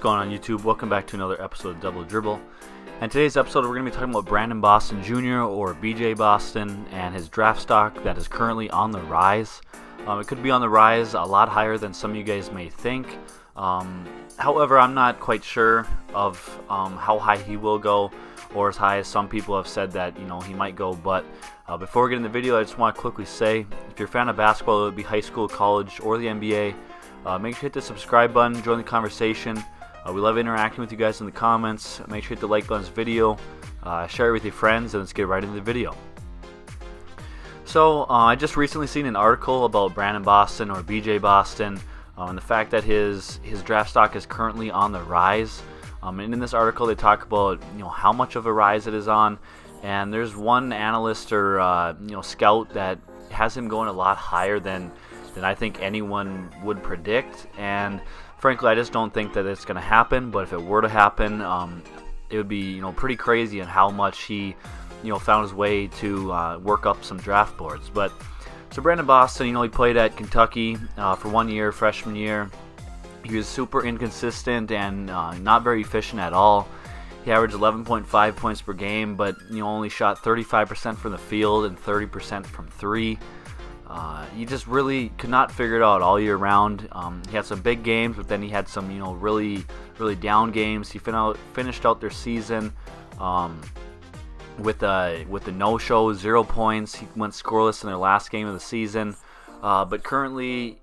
going on YouTube? Welcome back to another episode of Double Dribble. And today's episode we're going to be talking about Brandon Boston Jr. or BJ Boston and his draft stock that is currently on the rise. It could be on the rise a lot higher than some of you guys may think. However, I'm not quite sure of how high he will go, or as high as some people have said that he might go. But before we get in the video, I just want to quickly say, if you're a fan of basketball, it would be high school, college, or the NBA, make sure to hit the subscribe button, join the conversation. We love interacting with you guys in the comments. Make sure to hit the like button on this video, share it with your friends, and let's get right into the video. So I just recently seen an article about Brandon Boston or BJ Boston and the fact that his draft stock is currently on the rise. And in this article they talk about how much of a rise it is on, and there's one analyst or scout that has him going a lot higher than I think anyone would predict. And frankly, I just don't think that it's going to happen. But if it were to happen, it would be pretty crazy in how much he found his way to work up some draft boards. But so Brandon Boston, he played at Kentucky for 1 year, freshman year. He was super inconsistent and not very efficient at all. He averaged 11.5 points per game, but only shot 35% from the field and 30% from three. He just really could not figure it out all year round. He had some big games, but then he had some really down games. He finished out their season with the no-show, 0 points. He went scoreless in their last game of the season. But currently,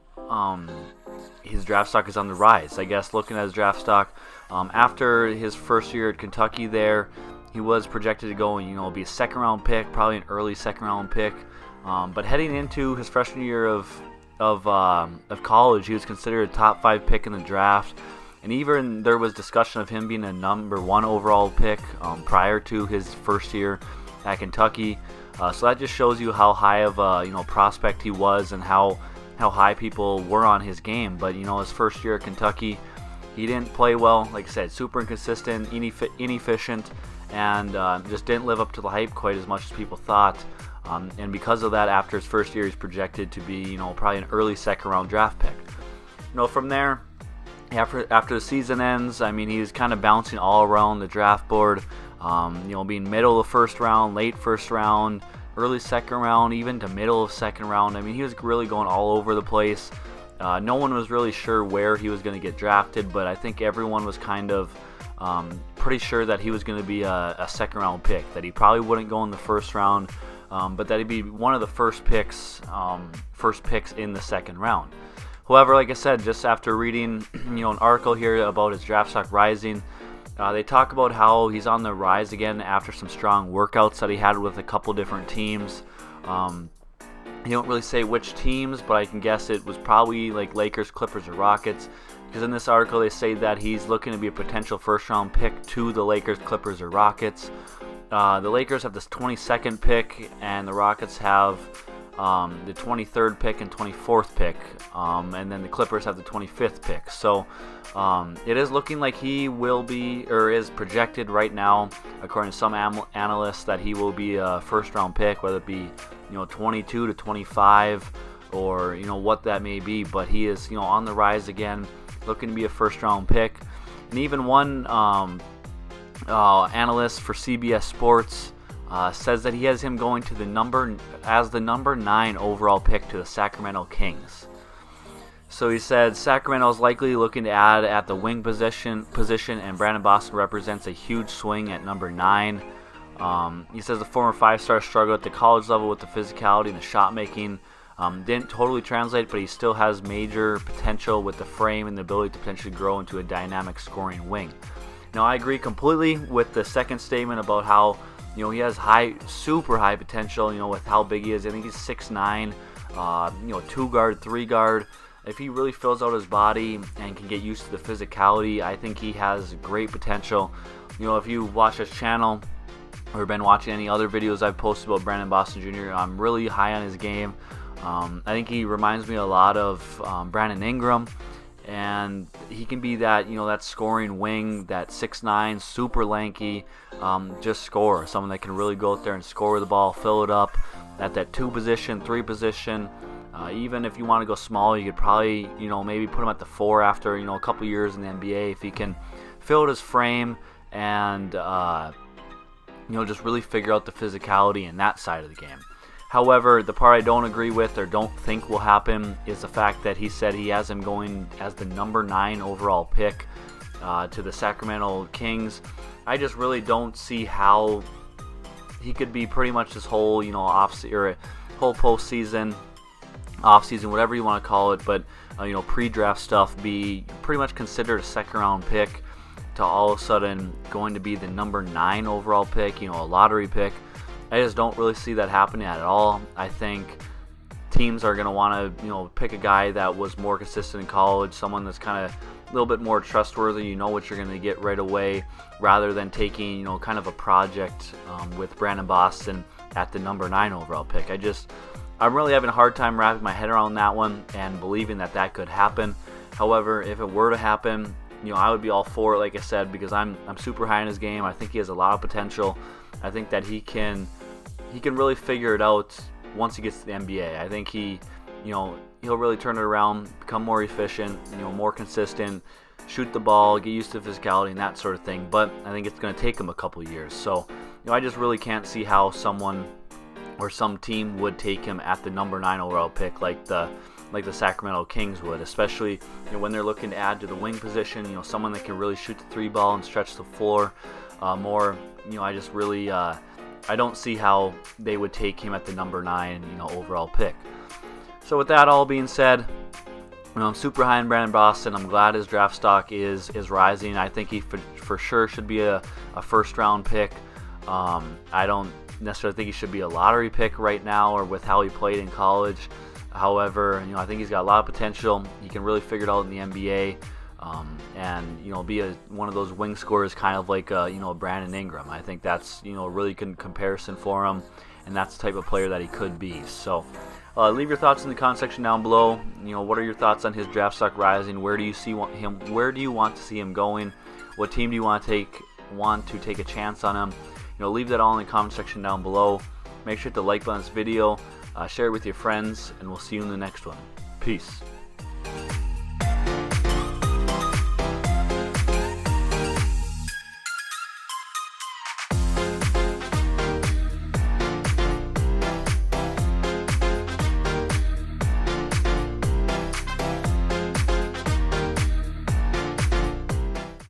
his draft stock is on the rise. I guess looking at his draft stock, after his first year at Kentucky there, he was projected to go and be a second-round pick, probably an early second-round pick. But heading into his freshman year of college, he was considered a top 5 pick in the draft. And even there was discussion of him being a number 1 overall pick prior to his first year at Kentucky. So that just shows you how high of a prospect he was and how high people were on his game. But his first year at Kentucky, he didn't play well. Like I said, super inconsistent, inefficient, and just didn't live up to the hype quite as much as people thought. And because of that, after his first year, he's projected to be probably an early second-round draft pick. From there, after the season ends, he was kind of bouncing all around the draft board, being middle of the first round, late first round, early second round, even to middle of second round. He was really going all over the place. No one was really sure where he was going to get drafted, but I think everyone was kind of pretty sure that he was going to be a second-round pick, that he probably wouldn't go in the first round, but that he'd be one of the first picks in the second round. However, like I said, just after reading an article here about his draft stock rising, they talk about how he's on the rise again after some strong workouts that he had with a couple different teams. He don't really say which teams, but I can guess it was probably like Lakers, Clippers, or Rockets, because in this article they say that he's looking to be a potential first-round pick to the Lakers, Clippers, or Rockets. The Lakers have this 22nd pick, and the Rockets have the 23rd pick and 24th pick, and then the Clippers have the 25th pick. So it is looking like he will be, or is projected right now, according to some analysts, that he will be a first-round pick, whether it be 22 to 25 or what that may be. But he is on the rise again, looking to be a first-round pick. And even one analyst for CBS Sports says that he has him going to the number 9 overall pick to the Sacramento Kings. So he said Sacramento is likely looking to add at the wing position, and Brandon Boston represents a huge swing at number 9. He says the former 5-star struggled at the college level with the physicality and the shot making. Didn't totally translate, but he still has major potential with the frame and the ability to potentially grow into a dynamic scoring wing. Now, I agree completely with the second statement about how he has super high potential, with how big he is. I think he's 6'9", 2-guard, 3-guard. If he really fills out his body and can get used to the physicality, I think he has great potential. If you watch his channel or been watching any other videos I've posted about Brandon Boston Jr., I'm really high on his game. I think he reminds me a lot of Brandon Ingram, and he can be that that scoring wing, that 6'9", super lanky, just scorer, someone that can really go out there and score the ball, fill it up at that 2 position, 3 position. Even if you want to go small, you could probably, maybe put him at the 4 after, a couple years in the NBA if he can fill out his frame and, just really figure out the physicality in that side of the game. However, the part I don't agree with or don't think will happen is the fact that he said he has him going as the number 9 overall pick to the Sacramento Kings. I just really don't see how he could be pretty much this whole, whole postseason, off-season, whatever you want to call it, but pre-draft stuff, be pretty much considered a second-round pick to all of a sudden going to be the number 9 overall pick, a lottery pick. I just don't really see that happening at all. I think teams are going to want to, pick a guy that was more consistent in college, someone that's kind of a little bit more trustworthy, you know what you're going to get right away, rather than taking, kind of a project with Brandon Boston at the number 9 overall pick. I'm really having a hard time wrapping my head around that one and believing that that could happen. However, if it were to happen, I would be all for it, like I said, because I'm super high in his game. I think he has a lot of potential. I think that he can really figure it out once he gets to the NBA. I think he'll really turn it around, become more efficient, more consistent, shoot the ball, get used to physicality and that sort of thing. But I think it's going to take him a couple years. So, I just really can't see how someone or some team would take him at the number 9 overall pick like the Sacramento Kings would, especially when they're looking to add to the wing position, someone that can really shoot the 3 ball and stretch the floor more. I just really I don't see how they would take him at the number 9 overall pick. So with that all being said, I'm super high in Brandon Boston. I'm glad his draft stock is rising. I think he for sure should be a first round pick. I don't necessarily think he should be a lottery pick right now or with how he played in college. However, I think he's got a lot of potential. He can really figure it out in the NBA, and be one of those wing scorers, kind of like Brandon Ingram. I think that's a really good comparison for him, and that's the type of player that he could be. So, leave your thoughts in the comment section down below. What are your thoughts on his draft stock rising? Where do you see him? Where do you want to see him going? What team do you want to take a chance on him? Leave that all in the comment section down below. Make sure to like on this video, share it with your friends, and we'll see you in the next one. Peace.